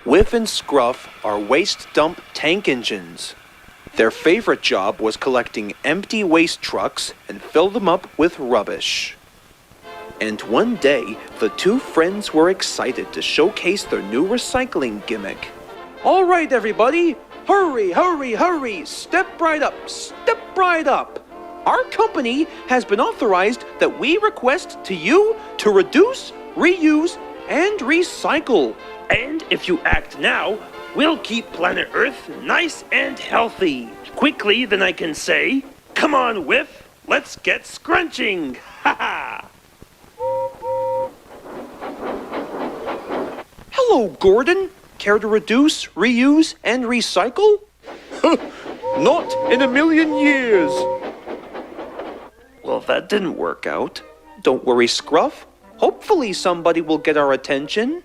Whiff and Scruff are waste dump tank engines. Their favorite job was collecting empty waste trucks and fill them up with rubbish. And one day, the two friends were excited to showcase their new recycling gimmick. All right, everybody, hurry, hurry, hurry, step right up, step right up. Our company has been authorized that we request to you to reduce, reuse, and recycle. And if you act now, we'll keep planet Earth nice and healthy. Quickly, then I can say, come on, Whiff, let's get scrunching. Ha ha! Hello, Gordon. Care to reduce, reuse, and recycle? Not in a million years. Well, that didn't work out. Don't worry, Scruff. Hopefully somebody will get our attention.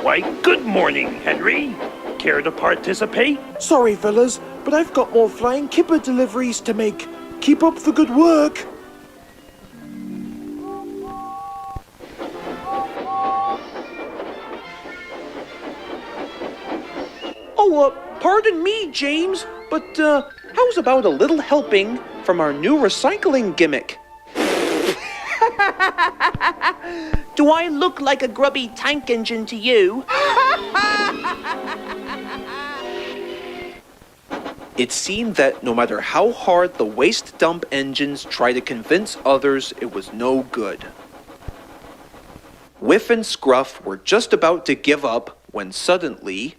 Why, good morning, Henry. Care to participate? Sorry, fellas, but I've got more flying kipper deliveries to make. Keep up the good work. Oh, pardon me, James, but how's about a little helping from our new recycling gimmick? Do I look like a grubby tank engine to you? It seemed that no matter how hard the waste dump engines tried to convince others, it was no good. Whiff and Scruff were just about to give up when suddenly...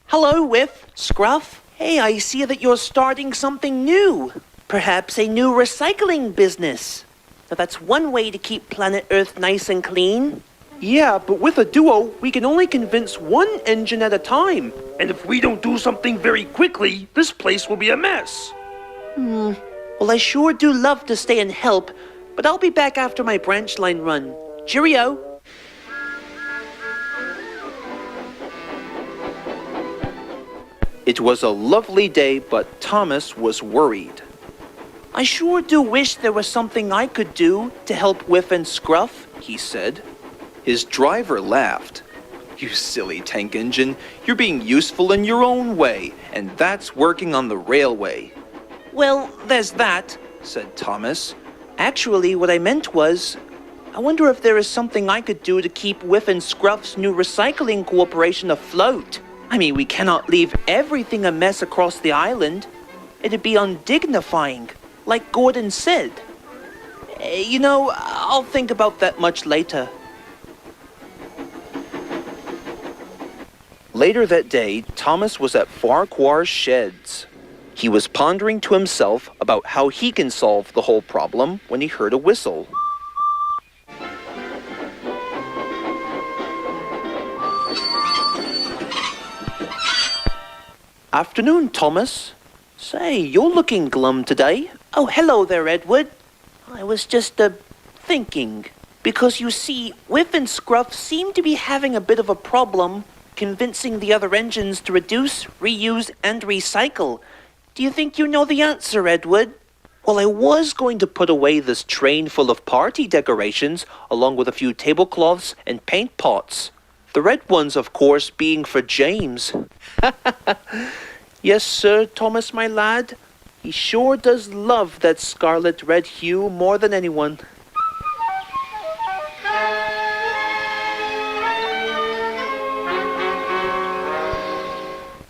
Hello, Whiff, Scruff. Hey, I see that you're starting something new. Perhaps a new recycling business. Now, that's one way to keep planet Earth nice and clean. Yeah, but with a duo, we can only convince one engine at a time. And if we don't do something very quickly, this place will be a mess. Well, I sure do love to stay and help, but I'll be back after my branch line run. Cheerio! It was a lovely day, but Thomas was worried. I sure do wish there was something I could do to help Whiff and Scruff, he said. His driver laughed. You silly tank engine, you're being useful in your own way, and that's working on the railway. Well, there's that, said Thomas. Actually, what I meant was, I wonder if there is something I could do to keep Whiff and Scruff's new recycling corporation afloat. I mean, we cannot leave everything a mess across the island. It'd be undignifying, like Gordon said. You know, I'll think about that much later. Later that day, Thomas was at Farquhar's sheds. He was pondering to himself about how he can solve the whole problem when he heard a whistle. Afternoon, Thomas. Say, you're looking glum today. Oh, hello there, Edward. I was just, thinking. Because you see, Whiff and Scruff seem to be having a bit of a problem convincing the other engines to reduce, reuse, and recycle. Do you think you know the answer, Edward? Well, I was going to put away this train full of party decorations, along with a few tablecloths and paint pots. The red ones, of course, being for James. Yes, sir, Thomas, my lad. He sure does love that scarlet red hue more than anyone.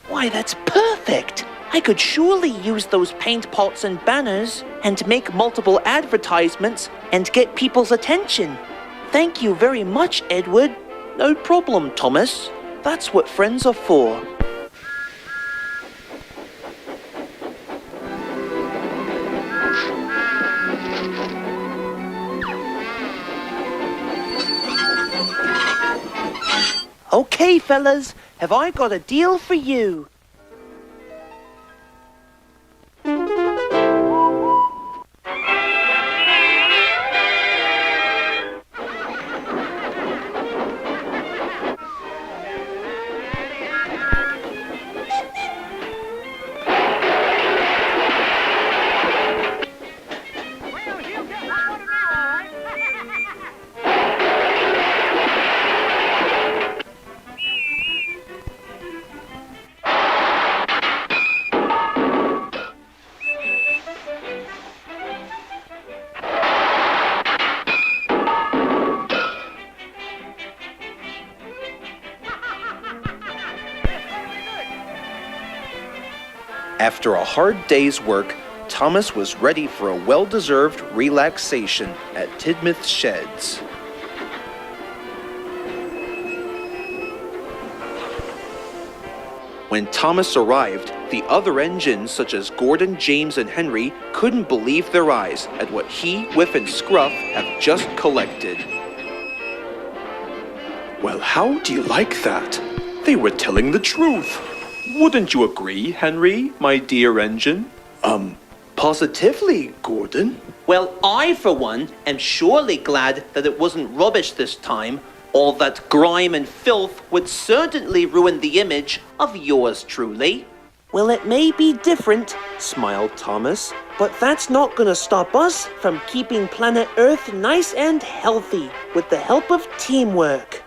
Why, that's perfect! I could surely use those paint pots and banners and make multiple advertisements and get people's attention. Thank you very much, Edward. No problem, Thomas. That's what friends are for. Okay, fellas, have I got a deal for you? After a hard day's work, Thomas was ready for a well-deserved relaxation at Tidmouth's sheds. When Thomas arrived, the other engines, such as Gordon, James, and Henry, couldn't believe their eyes at what he, Whiff, and Scruff have just collected. Well, how do you like that? They were telling the truth. Wouldn't you agree, Henry, my dear engine? Positively, Gordon. Well, I, for one, am surely glad that it wasn't rubbish this time. All that grime and filth would certainly ruin the image of yours truly. Well, it may be different, smiled Thomas, but that's not gonna stop us from keeping planet Earth nice and healthy with the help of teamwork.